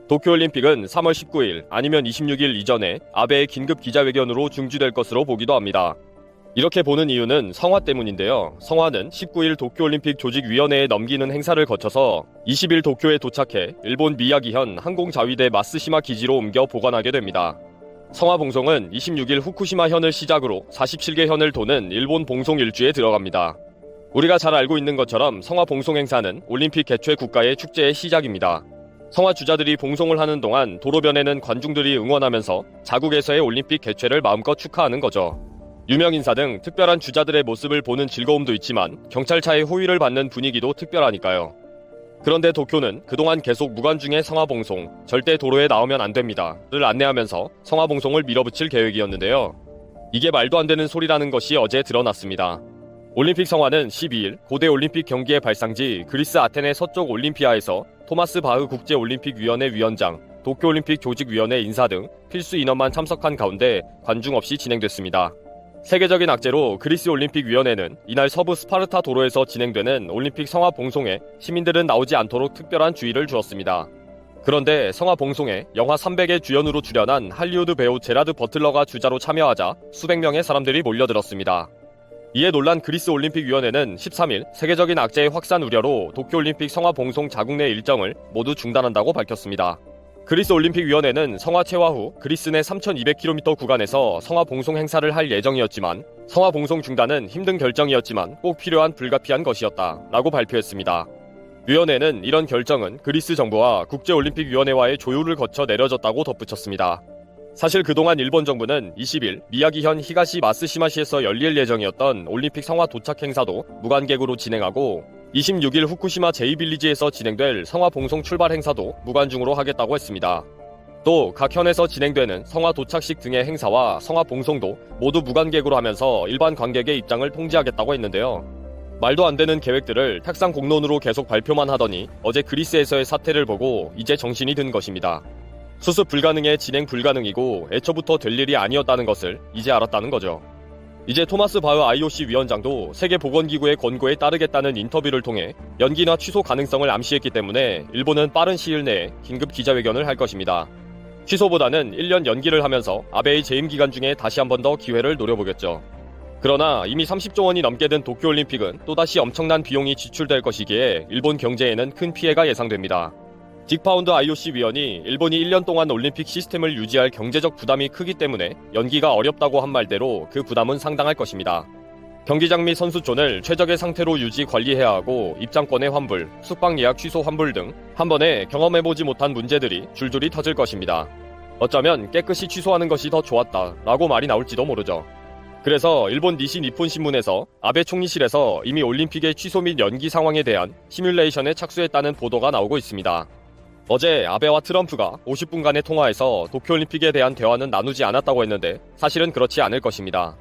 도쿄올림픽은 3월 19일 아니면 26일 이전에 아베의 긴급 기자회견으로 중지될 것으로 보기도 합니다. 이렇게 보는 이유는 성화 때문인데요. 성화는 19일 도쿄올림픽 조직위원회에 넘기는 행사를 거쳐서 20일 도쿄에 도착해 일본 미야기현 항공자위대 마쓰시마 기지로 옮겨 보관하게 됩니다. 성화 봉송은 26일 후쿠시마 현을 시작으로 47개 현을 도는 일본 봉송 일주에 들어갑니다. 우리가 잘 알고 있는 것처럼 성화 봉송 행사는 올림픽 개최 국가의 축제의 시작입니다. 성화 주자들이 봉송을 하는 동안 도로변에는 관중들이 응원하면서 자국에서의 올림픽 개최를 마음껏 축하하는 거죠. 유명 인사 등 특별한 주자들의 모습을 보는 즐거움도 있지만 경찰차의 호위를 받는 분위기도 특별하니까요. 그런데 도쿄는 그동안 계속 무관중의 성화봉송, 절대 도로에 나오면 안 됩니다를 안내하면서 성화봉송을 밀어붙일 계획이었는데요. 이게 말도 안 되는 소리라는 것이 어제 드러났습니다. 올림픽 성화는 12일 고대 올림픽 경기의 발상지 그리스 아테네 서쪽 올림피아에서 토마스 바흐 국제올림픽위원회 위원장, 도쿄올림픽 조직위원회 인사 등 필수 인원만 참석한 가운데 관중 없이 진행됐습니다. 세계적인 악재로 그리스 올림픽위원회는 이날 서부 스파르타 도로에서 진행되는 올림픽 성화 봉송에 시민들은 나오지 않도록 특별한 주의를 주었습니다. 그런데 성화 봉송에 영화 300의 주연으로 출연한 할리우드 배우 제라드 버틀러가 주자로 참여하자 수백 명의 사람들이 몰려들었습니다. 이에 놀란 그리스 올림픽위원회는 13일 세계적인 악재의 확산 우려로 도쿄올림픽 성화 봉송 자국 내 일정을 모두 중단한다고 밝혔습니다. 그리스 올림픽위원회는 성화 채화 후 그리스 내 3200km 구간에서 성화 봉송 행사를 할 예정이었지만 성화 봉송 중단은 힘든 결정이었지만 꼭 필요한 불가피한 것이었다라고 발표했습니다. 위원회는 이런 결정은 그리스 정부와 국제올림픽위원회와의 조율을 거쳐 내려졌다고 덧붙였습니다. 사실 그동안 일본 정부는 20일 미야기현 히가시 마쓰시마시에서 열릴 예정이었던 올림픽 성화 도착 행사도 무관객으로 진행하고 26일 후쿠시마 제2빌리지에서 진행될 성화 봉송 출발 행사도 무관중으로 하겠다고 했습니다. 또 각 현에서 진행되는 성화 도착식 등의 행사와 성화 봉송도 모두 무관객으로 하면서 일반 관객의 입장을 통제하겠다고 했는데요. 말도 안 되는 계획들을 탁상 공론으로 계속 발표만 하더니 어제 그리스에서의 사태를 보고 이제 정신이 든 것입니다. 수습 불가능에 진행 불가능이고 애초부터 될 일이 아니었다는 것을 이제 알았다는 거죠. 이제 토마스 바흐 IOC 위원장도 세계보건기구의 권고에 따르겠다는 인터뷰를 통해 연기나 취소 가능성을 암시했기 때문에 일본은 빠른 시일 내에 긴급 기자회견을 할 것입니다. 취소보다는 1년 연기를 하면서 아베의 재임 기간 중에 다시 한 번 더 기회를 노려보겠죠. 그러나 이미 30조 원이 넘게 든 도쿄올림픽은 또다시 엄청난 비용이 지출될 것이기에 일본 경제에는 큰 피해가 예상됩니다. 딕파운드 IOC 위원이 일본이 1년 동안 올림픽 시스템을 유지할 경제적 부담이 크기 때문에 연기가 어렵다고 한 말대로 그 부담은 상당할 것입니다. 경기장 및 선수촌을 최적의 상태로 유지 관리해야 하고 입장권의 환불, 숙박 예약 취소 환불 등 한 번에 경험해보지 못한 문제들이 줄줄이 터질 것입니다. 어쩌면 깨끗이 취소하는 것이 더 좋았다라고 말이 나올지도 모르죠. 그래서 일본 니시 니폰 신문에서 아베 총리실에서 이미 올림픽의 취소 및 연기 상황에 대한 시뮬레이션에 착수했다는 보도가 나오고 있습니다. 어제 아베와 트럼프가 50분간의 통화에서 도쿄올림픽에 대한 대화는 나누지 않았다고 했는데 사실은 그렇지 않을 것입니다.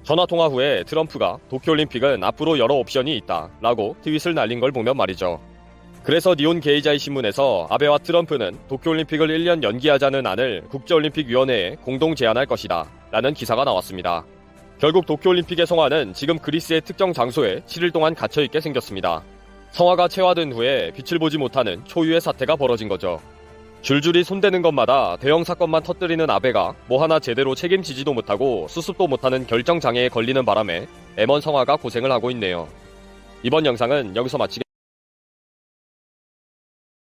전화통화 후에 트럼프가 도쿄올림픽은 앞으로 여러 옵션이 있다 라고 트윗을 날린 걸 보면 말이죠. 그래서 니온 게이자이 신문에서 아베와 트럼프는 도쿄올림픽을 1년 연기하자는 안을 국제올림픽위원회에 공동 제안할 것이다 라는 기사가 나왔습니다. 결국 도쿄올림픽의 성화는 지금 그리스의 특정 장소에 7일 동안 갇혀있게 생겼습니다. 성화가 채화된 후에 빛을 보지 못하는 초유의 사태가 벌어진 거죠. 줄줄이 손대는 것마다 대형 사건만 터뜨리는 아베가 뭐 하나 제대로 책임지지도 못하고 수습도 못하는 결정장애에 걸리는 바람에 M1 성화가 고생을 하고 있네요. 이번 영상은 여기서 마치겠습니다.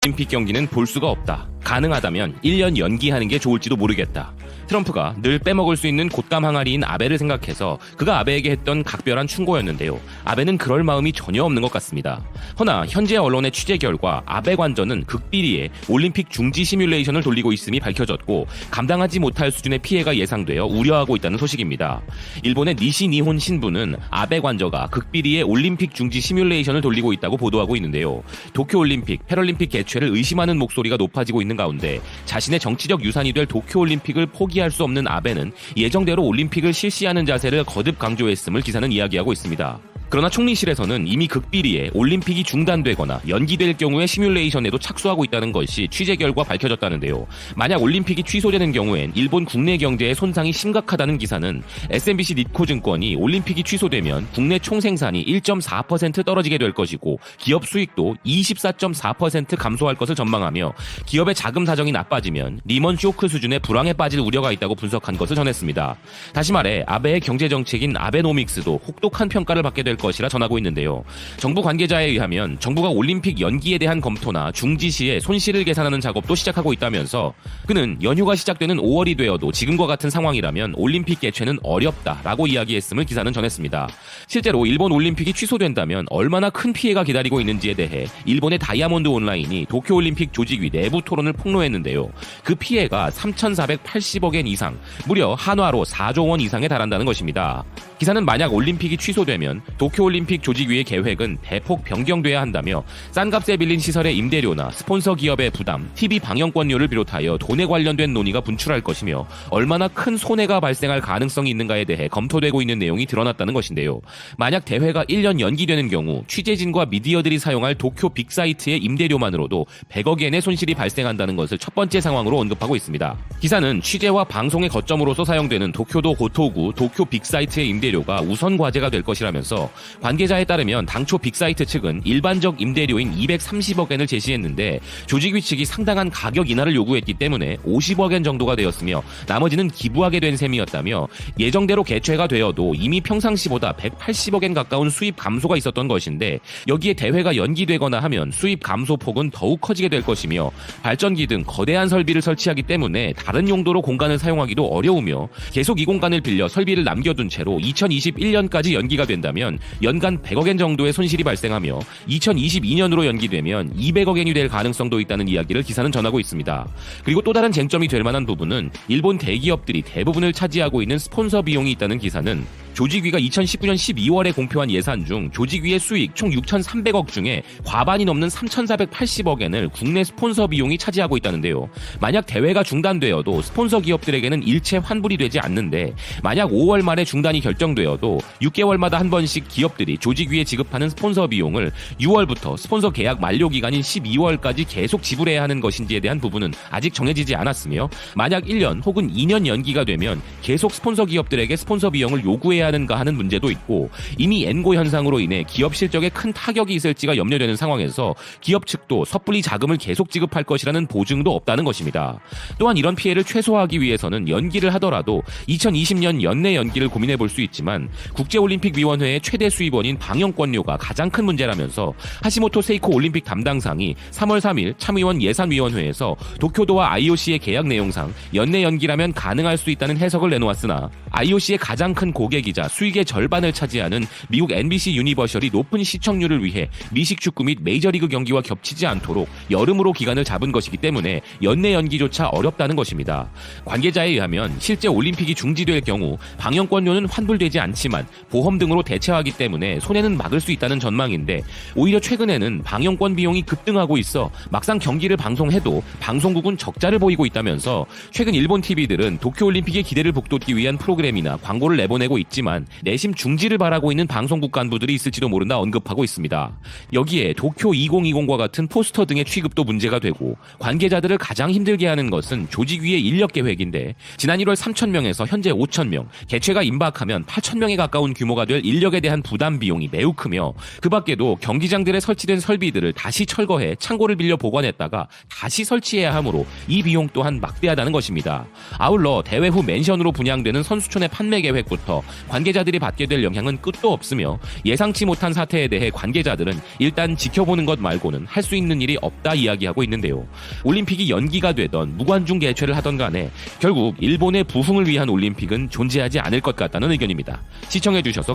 올림픽 경기는 볼 수가 없다. 가능하다면 1년 연기하는 게 좋을지도 모르겠다. 트럼프가 늘 빼먹을 수 있는 곶감 항아리인 아베를 생각해서 그가 아베에게 했던 각별한 충고였는데요. 아베는 그럴 마음이 전혀 없는 것 같습니다. 허나 현재 언론의 취재 결과 아베 관저는 극비리에 올림픽 중지 시뮬레이션을 돌리고 있음이 밝혀졌고 감당하지 못할 수준의 피해가 예상되어 우려하고 있다는 소식입니다. 일본의 니시 니혼 신부는 아베 관저가 극비리에 올림픽 중지 시뮬레이션을 돌리고 있다고 보도하고 있는데요. 도쿄올림픽, 패럴림픽 개최를 의심하는 목소리가 높아지고 있는 가운데 자신의 정치적 유산이 될 도쿄올림픽을 포기할 수 없는 아베는 예정대로 올림픽을 실시하는 자세를 거듭 강조했음을 기사는 이야기하고 있습니다. 그러나 총리실에서는 이미 극비리에 올림픽이 중단되거나 연기될 경우의 시뮬레이션에도 착수하고 있다는 것이 취재 결과 밝혀졌다는데요. 만약 올림픽이 취소되는 경우엔 일본 국내 경제에 손상이 심각하다는 기사는 SMBC 니코증권이 올림픽이 취소되면 국내 총생산이 1.4% 떨어지게 될 것이고 기업 수익도 24.4% 감소할 것을 전망하며 기업의 자금 사정이 나빠지면 리먼 쇼크 수준의 불황에 빠질 우려가 있다고 분석한 것을 전했습니다. 다시 말해 아베의 경제정책인 아베노믹스도 혹독한 평가를 받게 될 것이라 전하고 있는데요. 정부 관계자에 의하면 정부가 올림픽 연기에 대한 검토나 중지 시에 손실을 계산하는 작업도 시작하고 있다면서 그는 연휴가 시작되는 5월이 되어도 지금과 같은 상황이라면 올림픽 개최는 어렵다라고 이야기했음을 기사는 전했습니다. 실제로 일본 올림픽이 취소된다면 얼마나 큰 피해가 기다리고 있는지에 대해 일본의 다이아몬드 온라인이 도쿄올림픽 조직위 내부 토론을 폭로했는데요. 그 피해가 3,480억 엔 이상, 무려 한화로 4조 원 이상에 달한다는 것입니다. 기사는 만약 올림픽이 취소되면 도쿄올림픽 조직위의 계획은 대폭 변경돼야 한다며 싼 값에 빌린 시설의 임대료나 스폰서 기업의 부담, TV 방영권료를 비롯하여 돈에 관련된 논의가 분출할 것이며 얼마나 큰 손해가 발생할 가능성이 있는가에 대해 검토되고 있는 내용이 드러났다는 것인데요. 만약 대회가 1년 연기되는 경우 취재진과 미디어들이 사용할 도쿄 빅사이트의 임대료만으로도 100억 엔의 손실이 발생한다는 것을 첫 번째 상황으로 언급하고 있습니다. 기사는 취재와 방송의 거점으로서 사용되는 도쿄도 고토구 도쿄 빅사이트의 임대료가 우선 과제가 될 것이라면서 관계자에 따르면 당초 빅사이트 측은 일반적 임대료인 230억 엔을 제시했는데 조직위 측이 상당한 가격 인하를 요구했기 때문에 50억 엔 정도가 되었으며 나머지는 기부하게 된 셈이었다며 예정대로 개최가 되어도 이미 평상시보다 180억 엔 가까운 수입 감소가 있었던 것인데 여기에 대회가 연기되거나 하면 수입 감소 폭은 더욱 커지게 될 것이며 발전기 등 거대한 설비를 설치하기 때문에 다른 용도로 공간을 사용하기도 어려우며 계속 이 공간을 빌려 설비를 남겨둔 채로 2021년까지 연기가 된다면 연간 100억 엔 정도의 손실이 발생하며 2022년으로 연기되면 200억 엔이 될 가능성도 있다는 이야기를 기사는 전하고 있습니다. 그리고 또 다른 쟁점이 될 만한 부분은 일본 대기업들이 대부분을 차지하고 있는 스폰서 비용이 있다는 기사는 조직위가 2019년 12월에 공표한 예산 중 조직위의 수익 총 6,300억 중에 과반이 넘는 3,480억 엔을 국내 스폰서 비용이 차지하고 있다는데요. 만약 대회가 중단되어도 스폰서 기업들에게는 일체 환불이 되지 않는데 만약 5월 말에 중단이 결정되어도 6개월마다 한 번씩 기업들이 조직위에 지급하는 스폰서 비용을 6월부터 스폰서 계약 만료 기간인 12월까지 계속 지불해야 하는 것인지에 대한 부분은 아직 정해지지 않았으며 만약 1년 혹은 2년 연기가 되면 계속 스폰서 기업들에게 스폰서 비용을 요구해야 하는가 하는 문제도 있고 이미 엔고 현상으로 인해 기업 실적에 큰 타격이 있을지가 염려되는 상황에서 기업 측도 섣불리 자금을 계속 지급할 것이라는 보증도 없다는 것입니다. 또한 이런 피해를 최소화하기 위해서는 연기를 하더라도 2020년 연내 연기를 고민해 볼 수 있지만 국제올림픽위원회의 최대 수입원인 방영권료가 가장 큰 문제라면서 하시모토 세이코 올림픽 담당상이 3월 3일 참의원 예산위원회에서 도쿄도와 IOC의 계약 내용상 연내 연기라면 가능할 수 있다는 해석을 내놓았으나 IOC의 가장 큰 고객이자 수익의 절반을 차지하는 미국 NBC 유니버셜이 높은 시청률을 위해 미식 축구 및 메이저리그 경기와 겹치지 않도록 여름으로 기간을 잡은 것이기 때문에 연내 연기조차 어렵다는 것입니다. 관계자에 의하면 실제 올림픽이 중지될 경우 방영권료는 환불되지 않지만 보험 등으로 대체하기 때문에 손해는 막을 수 있다는 전망인데 오히려 최근에는 방영권 비용이 급등하고 있어 막상 경기를 방송해도 방송국은 적자를 보이고 있다면서 최근 일본 TV들은 도쿄올림픽의 기대를 북돋기 위한 프로그램이나 광고를 내보내고 있지만 내심 중지를 바라고 있는 방송국 간부들이 있을지도 모른다 언급하고 있습니다. 여기에 도쿄 2020과 같은 포스터 등의 취급도 문제가 되고 관계자들을 가장 힘들게 하는 것은 조직위의 인력 계획인데 지난 1월 3,000명에서 현재 5,000명, 개최가 임박하면 8,000명에 가까운 규모가 될 인력에 대한 부담 비용이 매우 크며 그 밖에도 경기장들에 설치된 설비들을 다시 철거해 창고를 빌려 보관했다가 다시 설치해야 하므로 이 비용 또한 막대하다는 것입니다. 아울러 대회 후 맨션으로 분양되는 선수촌의 판매 계획부터 관계자들이 받게 될 영향은 끝도 없으며 예상치 못한 사태에 대해 관계자들은 일단 지켜보는 것 말고는 할 수 있는 일이 없다 이야기하고 있는데요. 올림픽이 연기가 되던 무관중 개최를 하던 간에 결국 일본의 부흥을 위한 올림픽은 존재하지 않을 것 같다는 의견입니다. 시청해주셔서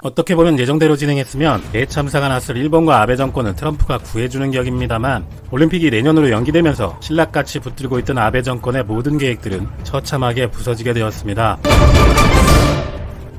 어떻게 보면 예정대로 진행했으면 대참사가 났을 일본과 아베 정권은 트럼프가 구해주는 격입니다만 올림픽이 내년으로 연기되면서 신락같이 붙들고 있던 아베 정권의 모든 계획들은 처참하게 부서지게 되었습니다.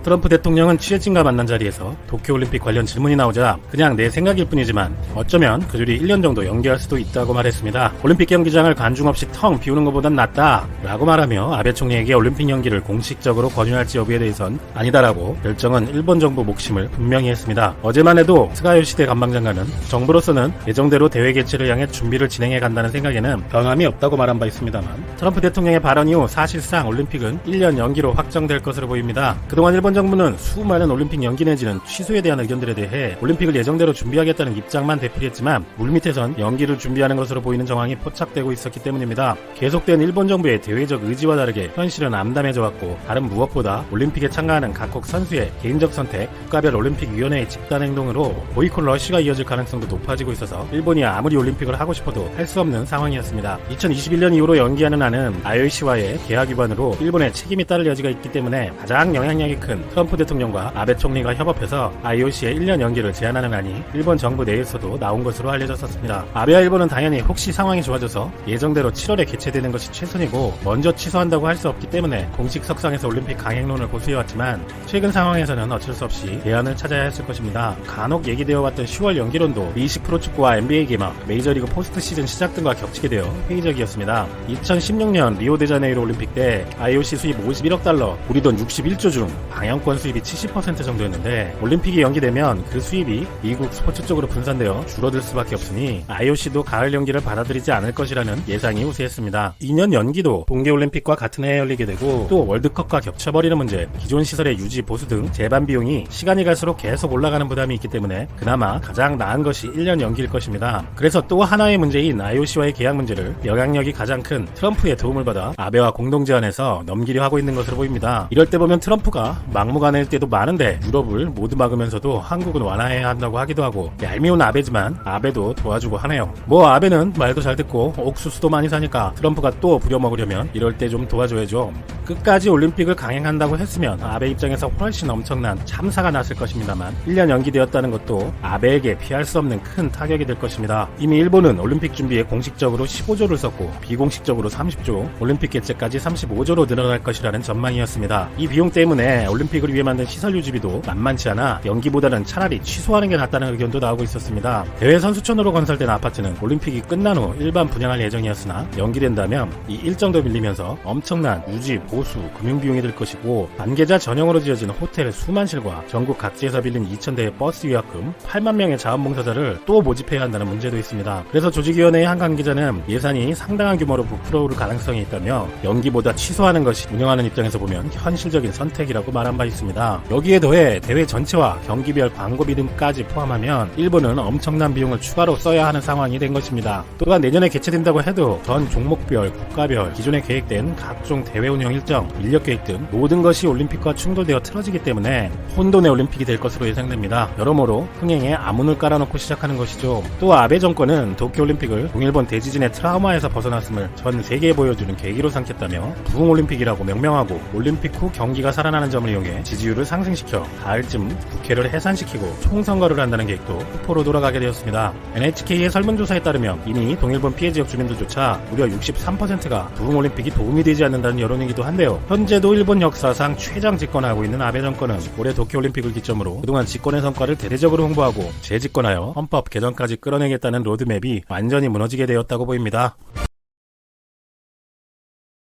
트럼프 대통령은 취재진과 만난 자리에서 도쿄올림픽 관련 질문이 나오자 그냥 내 생각일 뿐이지만 어쩌면 그 줄이 1년 정도 연기할 수도 있다고 말했습니다. 올림픽 경기장을 관중 없이 텅 비우는 것보단 낫다 라고 말하며 아베 총리에게 올림픽 연기를 공식적으로 권유할지 여부에 대해선 아니다라고 결정은 일본 정부 몫임을 분명히 했습니다. 어제만 해도 스가 요시대 관방장관은 정부로서는 예정대로 대회 개최를 향해 준비를 진행해 간다는 생각에는 변함이 없다고 말한 바 있습니다만 트럼프 대통령의 발언 이후 사실상 올림픽은 1년 연기로 확정될 것으로 보입니다. 그동안 일본 정부는 수많은 올림픽 연기 내지는 취소에 대한 의견들에 대해 올림픽을 예정대로 준비하겠다는 입장만 되풀이했지만 물밑에선 연기를 준비하는 것으로 보이는 정황이 포착되고 있었기 때문입니다. 계속된 일본 정부의 대외적 의지와 다르게 현실은 암담해져 왔고 다른 무엇보다 올림픽에 참가하는 각국 선수의 개인적 선택, 국가별 올림픽위원회의 집단 행동으로 보이콧 러시가 이어질 가능성도 높아지고 있어서 일본이 아무리 올림픽을 하고 싶어도 할 수 없는 상황이었습니다. 2021년 이후로 연기하는 한은 IOC와의 계약 위반으로 일본의 책임이 따를 여지가 있기 때문에 가장 영향력이 큰 트럼프 대통령과 아베 총리가 협업해서 IOC의 1년 연기를 제안하는 안이 일본 정부 내에서도 나온 것으로 알려졌었습니다. 아베와 일본은 당연히 혹시 상황이 좋아져서 예정대로 7월에 개최되는 것이 최선이고 먼저 취소한다고 할 수 없기 때문에 공식 석상에서 올림픽 강행론을 고수해왔지만 최근 상황에서는 어쩔 수 없이 대안을 찾아야 했을 것입니다. 간혹 얘기되어 왔던 10월 연기론도 미식 프로축구와 NBA 개막, 메이저리그 포스트 시즌 시작 등과 겹치게 되어 회의적이었습니다. 2016년 리오데자네이루 올림픽 때 IOC 수입 51억 달러, 우리 돈 61조 중 방영권 수입이 70% 정도였는데 올림픽이 연기되면 그 수입이 미국 스포츠 쪽으로 분산되어 줄어들 수밖에 없으니 IOC도 가을 연기를 받아들이지 않을 것이라는 예상이 우세했습니다. 2년 연기도 동계올림픽과 같은 해에 열리게 되고 또 월드컵과 겹쳐버리는 문제, 기존 시설의 유지 보수 등 재반 비용이 시간이 갈수록 계속 올라가는 부담이 있기 때문에 그나마 가장 나은 것이 1년 연기일 것입니다. 그래서 또 하나의 문제인 IOC와의 계약 문제를 영향력이 가장 큰 트럼프의 도움을 받아 아베와 공동 제안해서 넘기려 하고 있는 것으로 보입니다. 이럴 때 보면 트럼프가 막무가내일 때도 많은데 유럽을 모두 막으면서도 한국은 완화해야 한다고 하기도 하고 얄미운 아베지만 아베도 도와주고 하네요. 뭐 아베는 말도 잘 듣고 옥수수도 많이 사니까 트럼프가 또 부려먹으려면 이럴 때 좀 도와줘야죠. 끝까지 올림픽을 강행한다고 했으면 아베 입장에서 훨씬 엄청난 참사가 났을 것입니다만 1년 연기되었다는 것도 아베에게 피할 수 없는 큰 타격이 될 것입니다. 이미 일본은 올림픽 준비에 공식적으로 15조를 썼고 비공식적으로 30조, 올림픽 개최까지 35조로 늘어날 것이라는 전망이었습니다. 이 비용 때문에 올림픽을 위해 만든 시설 유지비도 만만치 않아 연기보다는 차라리 취소하는 게 낫다는 의견도 나오고 있었습니다. 대회 선수촌으로 건설된 아파트는 올림픽이 끝난 후 일반 분양할 예정이었으나 연기된다면 이 일정도 밀리면서 엄청난 유지, 보수, 금융비용이 들 것이고 관계자 전용으로 지어진 호텔 수만실과 전국 각지에서 빌린 2,000대의 버스 위약금, 8만 명의 자원봉사자를 또 모집해야 한다는 문제도 있습니다. 그래서 조직위원회의 한 관계자는 예산이 상당한 규모로 부풀어오를 가능성이 있다며 연기보다 취소하는 것이 운영하는 입장에서 보면 현실적인 선택이라고 말한 바 있습니다. 여기에 더해 대회 전체와 경기별 광고비 등까지 포함하면 일본은 엄청난 비용을 추가로 써야 하는 상황이 된 것입니다. 또한 내년에 개최된다고 해도 전 종목별, 국가별, 기존에 계획된 각종 대회 운영 일정, 인력 계획 등 모든 것이 올림픽과 충돌되어 틀어지기 때문에 혼돈의 올림픽이 될 것으로 예상됩니다. 여러모로 흥행에 암문을 깔아놓고 시작하는 것이죠. 또 아베 정권은 도쿄올림픽을 동일본 대지진의 트라우마에서 벗어났음을 전 세계에 보여주는 계기로 삼겠다며 부흥올림픽이라고 명명하고 올림픽 후 경기가 살아나는 점을 이용해 지지율을 상승시켜 가을쯤 국회를 해산시키고 총선거를 한다는 계획도 후포로 돌아가게 되었습니다. NHK의 설문조사에 따르면 이미 동일본 피해 지역 주민들조차 무려 63%가 부흥올림픽이 도움이 되지 않는다는 여론이기도 한데요. 현재도 일본 역사상 최장 집권하고 있는 아베 정권은 올해 도쿄올림픽을 기점으로 그동안 집권의 성과를 대대적으로 홍보하고 재집권하여 헌법 개정까지 끌어내겠다는 로드맵이 완전히 무너지게 되었다고 보입니다.